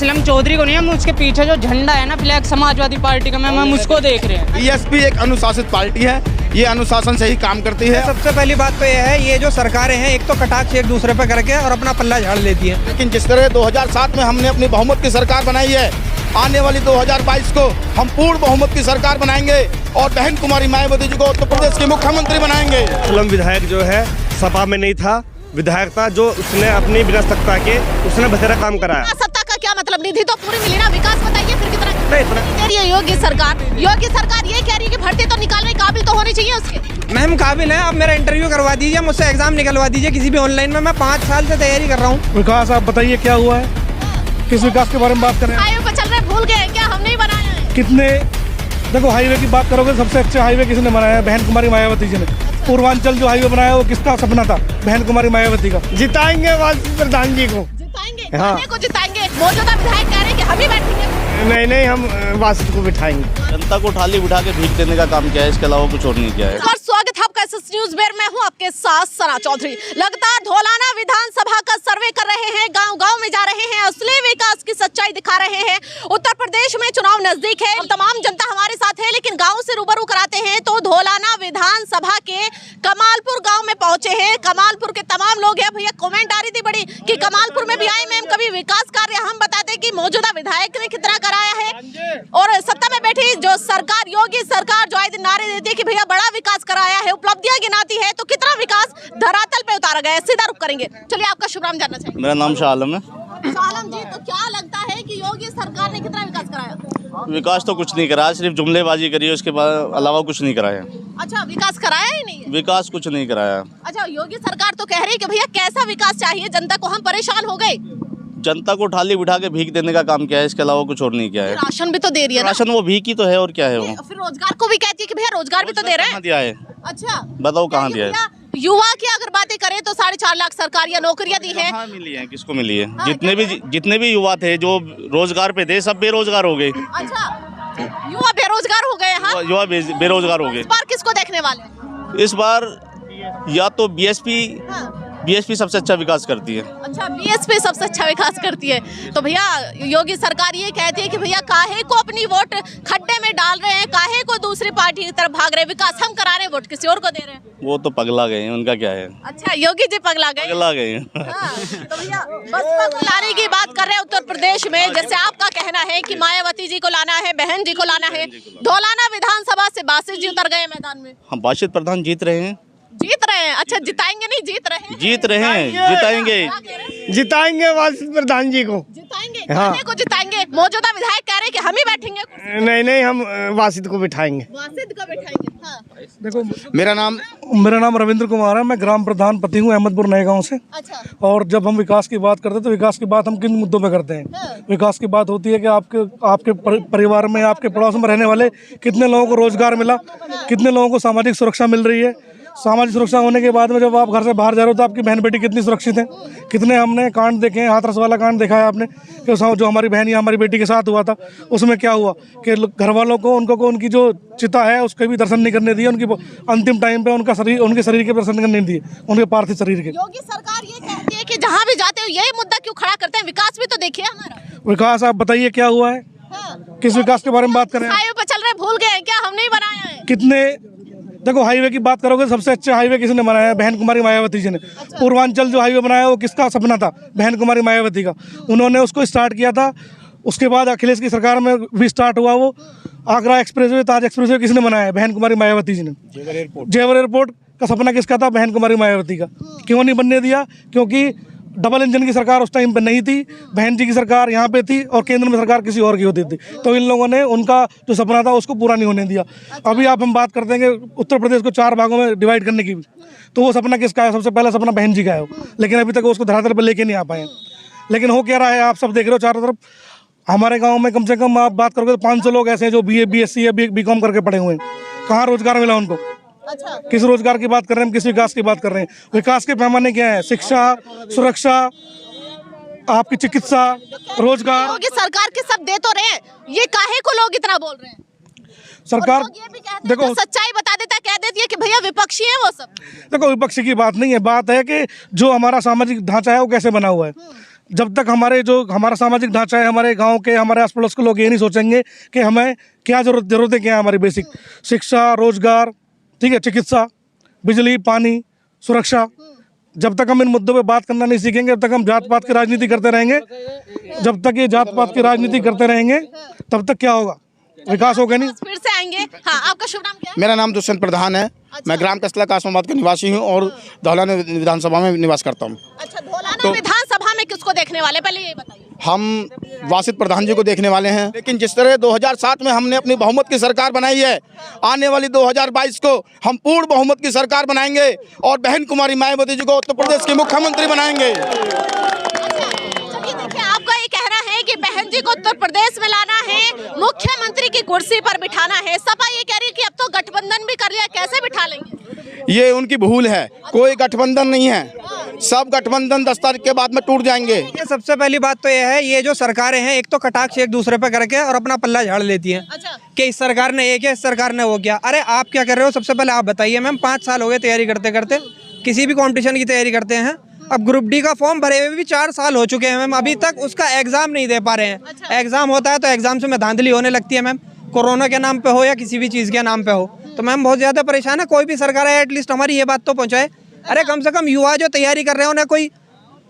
असलम चौधरी को नहीं, हम उसके पीछे जो झंडा है ना फ्लैग समाजवादी पार्टी का, मैम हम उसको देख रहे हैं। बीएसपी एक अनुशासित पार्टी है, ये अनुशासन से ही काम करती है। सबसे पहली बात तो यह है, ये जो सरकारें हैं एक तो कटाक्ष एक दूसरे पे करके और अपना पल्ला झाड़ लेती है। लेकिन जिस तरह 2007 में हमने अपनी बहुमत की सरकार बनाई है, आने वाली 2022 को हम पूर्ण बहुमत की सरकार बनाएंगे और बहन कुमारी मायावती जी को उत्तर प्रदेश के मुख्यमंत्री बनाएंगे। असलम विधायक जो है सपा में नहीं था, विधायक था जो उसने अपनी बिना सत्ता के उसने बथेरा काम कराया। सत्ता का क्या मतलब, निधि तो पूरी मिली ना, विकास बताइए फिर कितना कह रही है योगी सरकार ये कह रही है कि भर्ती तो निकालने काबिल तो होनी चाहिए उसके। मैम काबिल है, आप मेरा इंटरव्यू करवा दीजिए, मुझसे एग्जाम निकलवा दीजिए किसी भी ऑनलाइन में। मैं 5 साल से तैयारी कर रहा हूँ। विकास आप बताइए क्या हुआ है, किस विकास के बारे में बात कर रहे हैं? हाईवे पर चल रहे भूल गए क्या, हम नहीं बनाया है। कितने देखो हाईवे की बात करोगे, सबसे अच्छा हाईवे किसने बनाया है? बहन कुमारी मायावती जी ने। पूर्वांचल जो हाईवे बनाया वो किसका सपना था? बहन कुमारी मायावती का। जिताएंगे प्रधान जी को, जिताएंगे हाँ। को जिताएंगे। मौजूदा विधायक कह रहे हैं कि हम ही बैठेंगे। नहीं हम वासित को बिठाएंगे। जनता को थाली उठा के भीख देने का काम किया है, इसके अलावा कुछ और नहीं किया है। स्वागत है आपका एसएस न्यूज़ में, मैं हूं आपके साथ सना चौधरी। लगातार धौलाना विधानसभा का सर्वे कर रहे हैं, गांव-गांव में जा रहे हैं, असली विकास की सच्चाई दिखा रहे हैं। उत्तर प्रदेश में चुनाव नजदीक है, तमाम जनता हमारे साथ है, लेकिन गांव से रूबरू कराते हैं तो धौलाना विधानसभा के कमालपुर गाँव में पहुंचे हैं। कमालपुर के तमाम लोग हैं। भैया कमेंट आ रही थी बड़ी कि कमालपुर में भी आए मैम, कभी विकास कार्य हम बताते कि मौजूदा विधायक ने कितना कराया है, और सत्ता में बैठी जो सरकार योगी सरकार जो आए दिन नारे देती है कि भैया बड़ा विकास कराया है, उपलब्धियां गिनाती है, तो कितना विकास धरातल पे उतारा गया है। सीधा रुख करेंगे। चलिए आपका शुभ नाम जानना चाहिए। मेरा नाम शाह आलम है। शाह आलम जी, तो क्या लगता है कि योगी सरकार ने कितना विकास कराया? विकास तो कुछ नहीं कराया, सिर्फ जुमलेबाजी करी है, उसके अलावा कुछ नहीं कराया। अच्छा, विकास कराया ही नहीं है? विकास कुछ नहीं कराया। अच्छा, योगी सरकार तो कह रही है कि भैया कैसा विकास चाहिए जनता को, हम परेशान हो गए। जनता को थाली उठा के भीख देने का काम किया है, इसके अलावा कुछ और नहीं किया है। राशन भी तो दे रही है ना? राशन वो भीख ही तो है, और क्या है वो? फिर रोजगार को भी कहती है कि भैया रोजगार भी तो दे रहे हैं। कहाँ दिया है? अच्छा बताओ कहाँ दिया है? युवा की अगर बातें करें तो 4.5 लाख सरकारियां नौकरियां दी है। कहाँ मिली है, किसको मिली है? जितने भी युवा थे जो रोजगार पे थे, सब बेरोजगार हो गए। अच्छा, युवा बेरोजगार हो गए। हाँ, युवा बेरोजगार हो गए। इस बार किसको देखने वाले? इस बार या तो बीएसपी सबसे अच्छा विकास करती है। अच्छा, बीएसपी सबसे अच्छा विकास करती है। तो भैया योगी सरकार ये कहती है कि भैया काहे को अपनी वोट खड्डे में डाल रहे हैं, काहे को दूसरी पार्टी की तरफ भाग रहे हैं, विकास हम करा रहे हैं, वोट किसी और को दे रहे हैं। वो तो पगला गए हैं, उनका क्या है? अच्छा, योगी जी पगला गए हैं। हाँ, तो भैया बसपा को लाने की बात कर रहे हैं उत्तर प्रदेश में, जैसे आपका कहना है कि मायावती जी को लाना है, बहन जी को लाना है। धौलाना विधानसभा से बासित जी उतर गए मैदान में। हम बासित प्रधान जीत रहे हैं। अच्छा, जिताएंगे नहीं, जीत रहे हैं, जिताएंगे वासित प्रधान जी को। जिताएंगे, हाँ। को जिताएंगे। मौजूदा विधायक कह रहे हैं कि हम ही बैठेंगे। नहीं हम वासित को बिठाएंगे। वासित को बैठाएंगे। हाँ। देखो मेरा नाम रविंद्र कुमार है, मैं ग्राम प्रधान पति हूँ अहमदपुर नए गाँव से। अच्छा। और जब हम विकास की बात करते हैं तो विकास की बात हम किन मुद्दों पे करते हैं? हाँ। विकास की बात होती है कि आपके परिवार में, आपके पड़ोस में रहने वाले कितने लोगों को रोजगार मिला, कितने लोगों को सामाजिक सुरक्षा मिल रही है। सामाजिक सुरक्षा होने के बाद में जब आप घर से बाहर जा रहे हो तो आपकी बहन बेटी कितनी सुरक्षित है। कितने हमने कांड देखे हैं, हाथरस वाला कांड देखा है आपने कि जो हमारी बहन या हमारी बेटी के साथ हुआ था, उसमें क्या हुआ कि घर वालों को उनकी जो चिता है उसके भी दर्शन नहीं करने दिए, उनकी अंतिम टाइम पे उनके शरीर के दर्शन करने नहीं दिए, उनके पार्थिव शरीर के। योगी सरकार ये कहती है कि जहाँ भी जाते हो यही मुद्दा क्यों खड़ा करते हैं, विकास भी तो देखिए हमारा। विकास आप बताइए क्या हुआ है? हाँ। किस विकास के बारे में बात करें? हाईवे पर चल रहे भूल गए क्या, हम नहीं बनाया है। कितने देखो हाईवे की बात करोगे, सबसे अच्छा हाईवे किसने बनाया है? बहन कुमारी मायावती जी ने। अच्छा। पूर्वांचल जो हाईवे बनाया वो किसका सपना था? बहन कुमारी मायावती का। उन्होंने उसको स्टार्ट किया था, उसके बाद अखिलेश की सरकार में भी स्टार्ट हुआ वो। आगरा एक्सप्रेसवे, ताज एक्सप्रेसवे किसने बनाया है? बहन कुमारी मायावती जी ने। जेवर एयरपोर्ट का सपना किसका था? बहन कुमारी मायावती का। क्यों नहीं बनने दिया? क्योंकि डबल इंजन की सरकार उस टाइम पे नहीं थी, बहन जी की सरकार यहाँ पे थी और केंद्र में सरकार किसी और की होती थी, तो इन लोगों ने उनका जो सपना था उसको पूरा नहीं होने दिया। अभी हम बात करते हैं कि उत्तर प्रदेश को 4 भागों में डिवाइड करने की, तो वो सपना किसका है? सबसे पहला सपना बहन जी का है, लेकिन अभी तक उसको धरातल पर लेके नहीं आ पाए। लेकिन हो क्या रहा है, आप सब देख रहे हो चारों तरफ। हमारे गाँव में कम से कम आप बात करोगे तो 500 लोग ऐसे हैं जो BA BSc या BCom करके पढ़े हुए हैं। कहाँ रोजगार मिला उनको? अच्छा, किस रोजगार की बात कर रहे हैं, किस विकास की बात कर रहे हैं? विकास के पैमाने क्या है? शिक्षा, सुरक्षा, आपकी चिकित्सा, रोजगार। योगी सरकार के सब दे तो रहे हैं, ये काहे को लोग इतना बोल रहे हैं? सरकार ये भी कहते हैं, जो सच्चाई बता देता कह देती है कि भैया विपक्षी है वो सब। देखो विपक्षी की बात नहीं है, बात है कि जो हमारा सामाजिक ढांचा है वो कैसे बना हुआ है। जब तक हमारा सामाजिक ढांचा है, हमारे गांव के, हमारे आस पड़ोस के लोग ये नहीं सोचेंगे कि हमें क्या ज़रूरतें क्या है हमारी बेसिक, शिक्षा, रोजगार, ठीक है, चिकित्सा, बिजली, पानी, सुरक्षा, जब तक हम इन मुद्दों पे बात करना नहीं सीखेंगे, जब तक हम जात पात की राजनीति करते रहेंगे, जब तक ये जात पात की राजनीति करते रहेंगे, तब तक क्या होगा, विकास होगा नहीं। फिर से आएंगे। हाँ, आपका शुभ नाम क्या है? मेरा नाम दुष्यंत प्रधान है। मैं ग्राम कसला कासमाबाद का निवासी हूँ और धौलाना विधानसभा में निवास करता हूँ। अच्छा, धौलाना विधानसभा में किसको देखने वाले, पहले ये बताइए। हम वासित प्रधान जी को देखने वाले हैं, लेकिन जिस तरह 2007 में हमने अपनी बहुमत की सरकार बनाई है, आने वाली 2022 को हम पूर्ण बहुमत की सरकार बनाएंगे और बहन कुमारी मायावती जी को उत्तर प्रदेश के मुख्यमंत्री बनाएंगे। चलिए देखिए, आपका ये कहना है कि बहन जी को उत्तर प्रदेश में लाना है, मुख्यमंत्री की कुर्सी पर बिठाना है। सपा ये कह रही है कि अब तो गठबंधन भी कर लिया, कैसे बिठा लेंगे? ये उनकी भूल है, कोई गठबंधन नहीं है, सब गठबंधन 10 तारीख के बाद में टूट जाएंगे। ये सबसे पहली बात तो ये है, ये जो सरकारें हैं एक तो कटाक्ष एक दूसरे पे करके और अपना पल्ला झाड़ लेती हैं। अच्छा, कि इस सरकार ने ये किया, इस सरकार ने वो किया। अरे आप क्या कर रहे हो, सबसे पहले आप बताइए। मैम 5 साल हो गए तैयारी करते करते, किसी भी कंपटीशन की तैयारी करते हैं। अब ग्रुप डी का फॉर्म भरे हुए भी 4 साल हो चुके हैं मैम, अभी तक उसका एग्जाम नहीं दे पा रहे हैं। अच्छा। एग्जाम होता है तो एग्जाम से में धांधली होने लगती है मैम, कोरोना के नाम पे हो या किसी भी चीज़ के नाम पे हो। तो मैम बहुत ज़्यादा परेशान है। कोई भी सरकार है एटलीस्ट हमारी ये बात तो पहुँचाए। अरे कम से कम युवा जो तैयारी कर रहे हैं उन्हें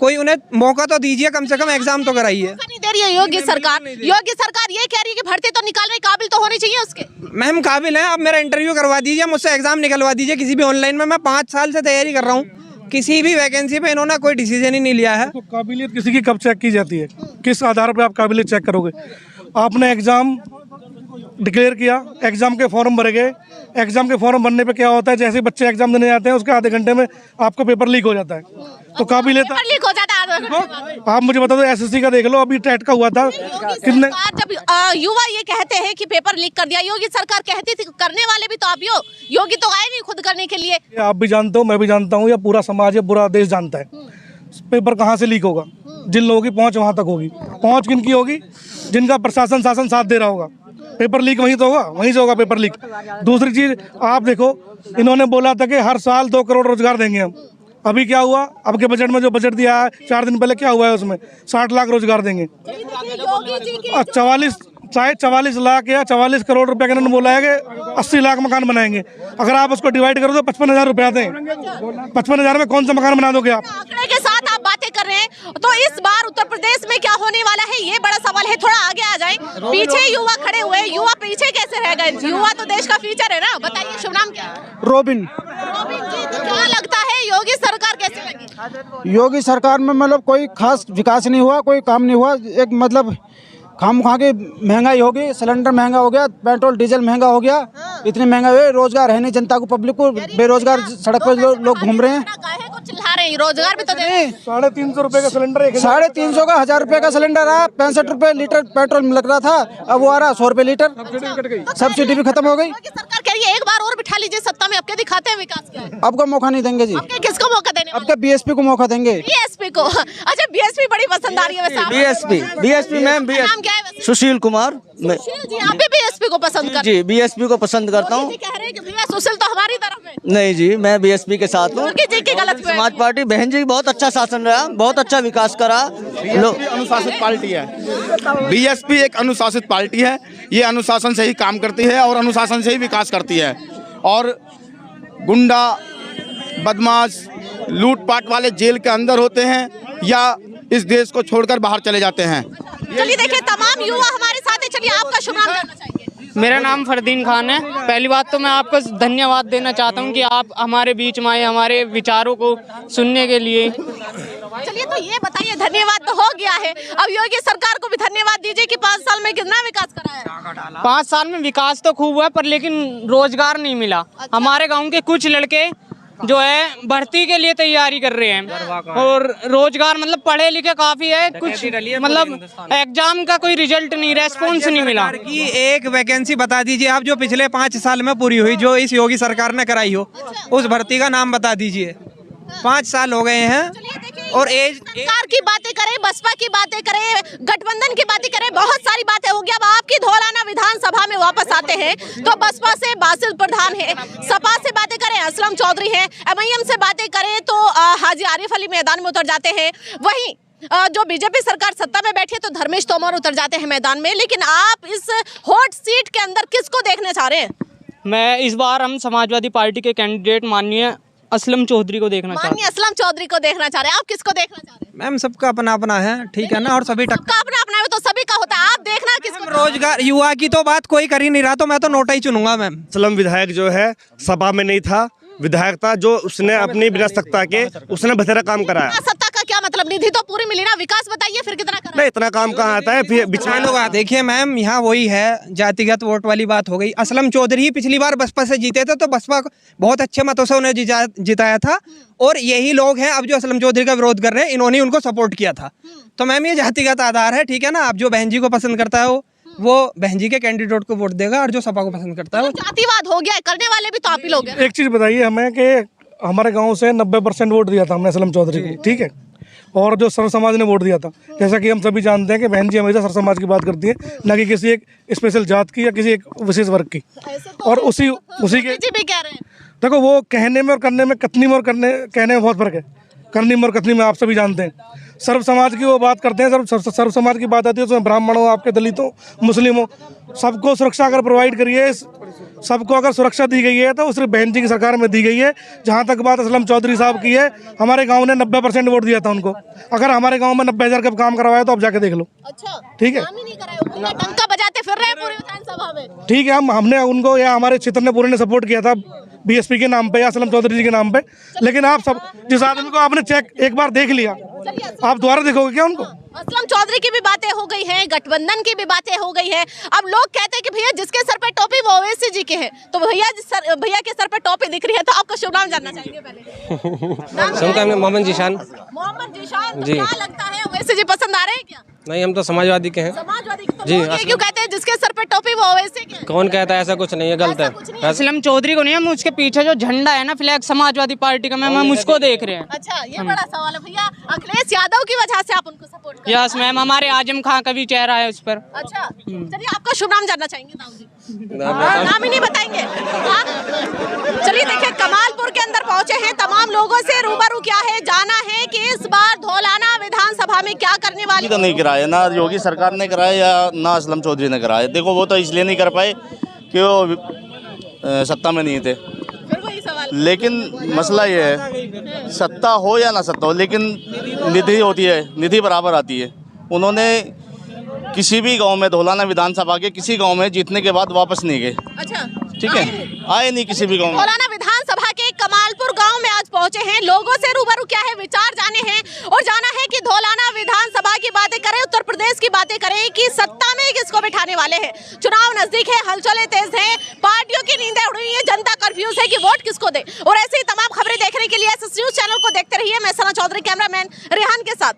कोई उन्हें मौका तो दीजिए, कम से कम एग्जाम तो कराइए। नहीं दे रही है योगी सरकार। योगी सरकार ये कह रही है कि भर्ती तो निकालने काबिल तो होनी चाहिए उसके। मैम काबिल है, आप मेरा इंटरव्यू करवा दीजिए, मुझसे एग्जाम निकलवा दीजिए किसी भी ऑनलाइन में। मैं 5 साल से तैयारी कर रहा हूँ, किसी भी वैकेंसी पे इन्होंने कोई डिसीजन ही नहीं लिया है। तो काबिलियत किसी की कब चेक की जाती है, किस आधार पर आप काबिलियत चेक करोगे? आपने एग्ज़ाम डिक्लेयर किया, एग्ज़ाम के फॉर्म भरे गए, एग्ज़ाम के फॉर्म भरने पे क्या होता है, जैसे बच्चे एग्ज़ाम देने जाते हैं उसके आधे घंटे में आपका पेपर लीक हो जाता है। तो काबिलियत पेपर लीक हो जाता है आधे घंटे में। आप मुझे बता दो, एसएससी का देख लो, अभी टेट का हुआ था, कितने जब युवा ये कहते हैं कि पेपर लीक कर दिया, योगी सरकार कहती थी करने वाले भी तो आप ही हो, योगी तो आए नहीं खुद करने के लिए। आप भी जानते हो, मैं भी जानता हूँ, या पूरा समाज या पूरा देश जानता है पेपर कहाँ से लीक होगा। जिन लोगों की पहुँच वहाँ तक होगी, पहुँच किन की होगी, जिनका प्रशासन शासन साथ दे रहा होगा। पेपर लीक वहीं तो होगा, वहीं से होगा पेपर लीक। दूसरी चीज़ आप देखो, इन्होंने बोला था कि हर साल 2 करोड़ रोजगार देंगे हम। अभी क्या हुआ, अब के बजट में जो बजट दिया है 4 दिन पहले, क्या हुआ है उसमें 60 लाख रोजगार देंगे। 44 लाख या 44 करोड़ रुपए का इन्होंने बोला है कि 80 लाख मकान बनाएंगे। अगर आप उसको डिवाइड करो तो 55,000 रुपये आते हैं। 55,000 में कौन सा मकान बना दोगे आप? आंकड़े के साथ आप बातें कर रहे हैं, तो इस बार उत्तर प्रदेश में क्या होने वाला है ये बड़ा सवाल है। थोड़ा आगे आ जाए, पीछे युवा खड़े हुए हैं, युवा पीछे कैसे रह गए? युवा तो देश का फ्यूचर है ना। बताइए शुभ नाम क्या है? रोबिन। रोबिन जी, तो क्या लगता है योगी सरकार कैसे लगी? योगी सरकार में मतलब कोई खास विकास नहीं हुआ, कोई काम नहीं हुआ। एक मतलब खाम-खा के महंगाई हो गई, सिलेंडर महंगा हो गया, पेट्रोल डीजल महंगा हो गया, इतनी महंगा हुए, रोजगार है नहीं जनता को, पब्लिक को, बेरोजगार सड़क पर लोग घूम रहे हैं। चिल्ला रहे हैं, रोजगार भी तो दे रहे हैं। 350 रुपए का सिलेंडर, 350 का 1000 रुपए का सिलेंडर आ, 65 रुपए लीटर पेट्रोल लग रहा था, अब वो आ रहा 100 रुपए लीटर। सब्सिडी भी खत्म हो गई। सरकार कह रही है एक बार और बिठा लीजिए सत्ता में, आपके दिखाते हैं विकास क्या है। आपको मौका नहीं देंगे जी। आपके किसको मौका देने? आपके बीएसपी को मौका देंगे। बीएसपी को? अच्छा, बीएसपी बड़ी पसंद आ रही है वैसे। बीएसपी मैम, नाम क्या है वैसे? सुशील कुमार। सुशील जी, आप भी बीएसपी को पसंद करते जी, बीएसपी को पसंद करता हूँ। कह रहे हैं कि भैया सुशील तो हमारी तरफ है। नहीं जी, मैं बीएसपी के साथ हूँ। योगी जी की गलत फहमी। समाज पार्टी बहन जी बहुत अच्छा शासन रहा, बहुत अच्छा विकास करा। अनुशासित पार्टी है, बीएसपी एक अनुशासित पार्टी है। ये अनुशासन से ही काम करती है और अनुशासन से ही विकास करती है। और गुंडा, बदमाश, लूटपाट वाले जेल के अंदर होते हैं या इस देश को छोड़कर बाहर चले जाते हैं। चलिए देखिए, तमाम युवा हमारे साथ है। चलिए आपका शुभ नाम जानना चाहिए। मेरा नाम फरदीन खान है। पहली बात तो मैं आपको धन्यवाद देना चाहता हूं कि आप हमारे बीच में आए, हमारे विचारों को सुनने के लिए। चलिए तो ये बताइए, धन्यवाद तो हो गया है, अब योगी सरकार को भी धन्यवाद दीजिए कि 5 साल में कितना विकास करा है। 5 साल में विकास तो खूब हुआ, पर लेकिन रोजगार नहीं मिला। हमारे गाँव के कुछ लड़के जो है भर्ती के लिए तैयारी कर रहे हैं और रोजगार मतलब पढ़े लिखे काफी है, कुछ मतलब एग्जाम का कोई रिजल्ट नहीं, रेस्पॉन्स नहीं मिला। की एक वैकेंसी बता दीजिए आप जो पिछले 5 साल में पूरी हुई, जो इस योगी सरकार ने कराई हो, उस भर्ती का नाम बता दीजिए। 5 साल हो गए हैं और एज सरकार की बातें करें, बसपा की बातें करें, गठबंधन की बातें करें, बहुत सारी बातें होगी। अब आपकी धौलाना विधानसभा में वापस आते हैं तो बसपा से बासिल प्रधान है, सपा से बातें करें असलम चौधरी हैं, एमआईएम से बातें करें तो हाजी आरिफ अली मैदान में उतर जाते हैं। वहीं जो बीजेपी सरकार सत्ता में बैठी है तो धर्मेश तोमर उतर जाते हैं मैदान में, लेकिन आप इस हॉट सीट के अंदर किसको देखना चाह रहे हैं? मैं इस बार हम समाजवादी पार्टी के कैंडिडेट माननीय असलम चौधरी को देखना चाहते हैं। माननीय असलम चौधरी को देखना चाह रहे हैं, आप किसको देखना चाह रहे हैं? मैम सबका अपना अपना है, ठीक है ना, और सभी सबका अपना अपना है, तो सभी का होता है, आप देखना किसको? रोजगार युवा की तो बात कोई कर ही नहीं रहा, तो मैं तो नोटा ही चुनूंगा मैम। असलम विधायक जो है सभा में नहीं था, विधायक था, जो उसने अपनी बिना सत्ता के उसने बथेरा काम कराया। सत्ता का क्या मतलब? निधि तो पूरी मिली ना, विकास बताइए फिर कितना करा? नहीं, इतना काम कहाँ आता है? फिर बीच में देखिए मैम, यहाँ वही है, जातिगत वोट वाली बात हो गई। असलम चौधरी पिछली बार बसपा से जीते थे, तो बसपा बहुत अच्छे मतों से उन्हें जिताया था, और यही लोग हैं अब जो असलम चौधरी का विरोध कर रहे हैं, इन्होंने उनको सपोर्ट किया था। तो मैम ये जातिगत आधार है, ठीक है ना। आप जो बहन जी को पसंद करता है वो बहन जी के कैंडिडेट को वोट देगा, और जो सपा को पसंद करता है वो जातिवाद हो गया है, करने वाले भी तो आप ही लोग हैं। एक चीज़ बताइए हमें कि हमारे गांव से 90% वोट दिया था हमने असलम चौधरी को, ठीक है, और जो सर्व समाज ने वोट दिया था। जैसा कि हम सभी जानते हैं कि बहन जी हमेशा सर्व समाज की बात करती है, न कि किसी एक स्पेशल जात की या किसी एक विशेष वर्ग की। और उसी के भी कह रहे हैं। देखो, वो कहने में और करने में, कथनी में और कहने में बहुत फर्क है। करनी में और कथनी में आप सभी जानते हैं। सर्व समाज की वो बात करते हैं, सर्व समाज की बात आती है उसमें ब्राह्मण हो, आपके दलित हो, मुस्लिम हो, सबको सुरक्षा अगर प्रोवाइड करिए, सबको अगर सुरक्षा दी गई है तो वो सिर्फ बहन जी की सरकार में दी गई है। जहाँ तक बात असलम चौधरी साहब की है, हमारे गांव ने 90% वोट दिया था उनको। अगर हमारे गांव में 90,000 का काम करवाया तो आप जाके देख लो। अच्छा, ठीक है, काम ही नहीं कराया, टंका बजाते फिर रहे पूरी विधानसभा में। ठीक है, हमने उनको या हमारे क्षेत्र ने पूरे ने सपोर्ट किया था बीएसपी के नाम पे या असलम चौधरी जी के नाम पे। लेकिन आप सब जिस आदमी को आपने चेक एक बार देख लिया, आप दोबारा देखोगे क्या उनको? असलम चौधरी की भी बातें हो गई हैं, गठबंधन की भी बातें हो गई हैं। अब लोग कहते हैं कि भैया जिसके सर पे टोपी वो ओवैसी जी के हैं, तो भैया के सर पे टोपी दिख रही है, तो आपका शुभ नाम जानना चाहेंगे पहले। मोहम्मद जीशान। मोहम्मद जीशान, जी। क्या लगता है ओवैसी जी पसंद आ रहे हैं क्या? नहीं, हम तो समाजवादी के हैं। समाजवादी तो जी, लोग ये क्यों कहते हैं जिसके सर पे टोपी वो ओवैसी के हैं? कौन कहता है? ऐसा कुछ नहीं है, गलत है। असलम चौधरी को नहीं, हम उसके पीछे जो झंडा है ना फ्लैग समाजवादी पार्टी का, मैम हम उसको देख रहे हैं। अच्छा, ये बड़ा सवाल है भैया। अखिलेश यादव की वजह से आप उनको सपोर्ट करते हैं? यस मैम, हमारे आजम खां का भी चेहरा है उस पर। अच्छा, चलिए आपका शुभ नाम जानना चाहेंगे ताऊ जी? नाम ही नहीं बताएंगे आप? चलिए देखिए, कमालपुर के अंदर पहुंचे हैं, तमाम लोगों से रूबरू क्या है, जाना है कि इस बार धौलाना विधानसभा में क्या करने वाली। तो नहीं कराया ना योगी सरकार ने कराया या ना असलम चौधरी ने कराया। देखो, वो तो इसलिए नहीं कर पाए कि वो सत्ता में नहीं थे। फिर वही सवाल। लेकिन मसला ये है, सत्ता हो या ना सत्ता हो, लेकिन निधि होती है, निधि बराबर आती है। उन्होंने किसी भी गांव में, धौलाना विधानसभा के किसी गांव में जीतने के बाद वापस नहीं गए। अच्छा, ठीक है, आए नहीं किसी भी गांव में। धौलाना विधानसभा के कमालपुर गांव में आज पहुंचे हैं, लोगों से रूबरू क्या है, विचार जाने हैं और जाना है कि धौलाना विधानसभा की बातें करें, उत्तर प्रदेश की बातें करें कि सत्ता में किसको बिठाने वाले हैं। चुनाव नजदीक है, हलचलें तेज हैं, पार्टियों की नींदें उड़ रही है, जनता कंफ्यूज है कि वोट किसको दे। और ऐसी तमाम खबरें देखने के लिए एसएस न्यूज चैनल को देखते रहिए। मैं सना चौधरी, कैमरामैन रेहान के साथ।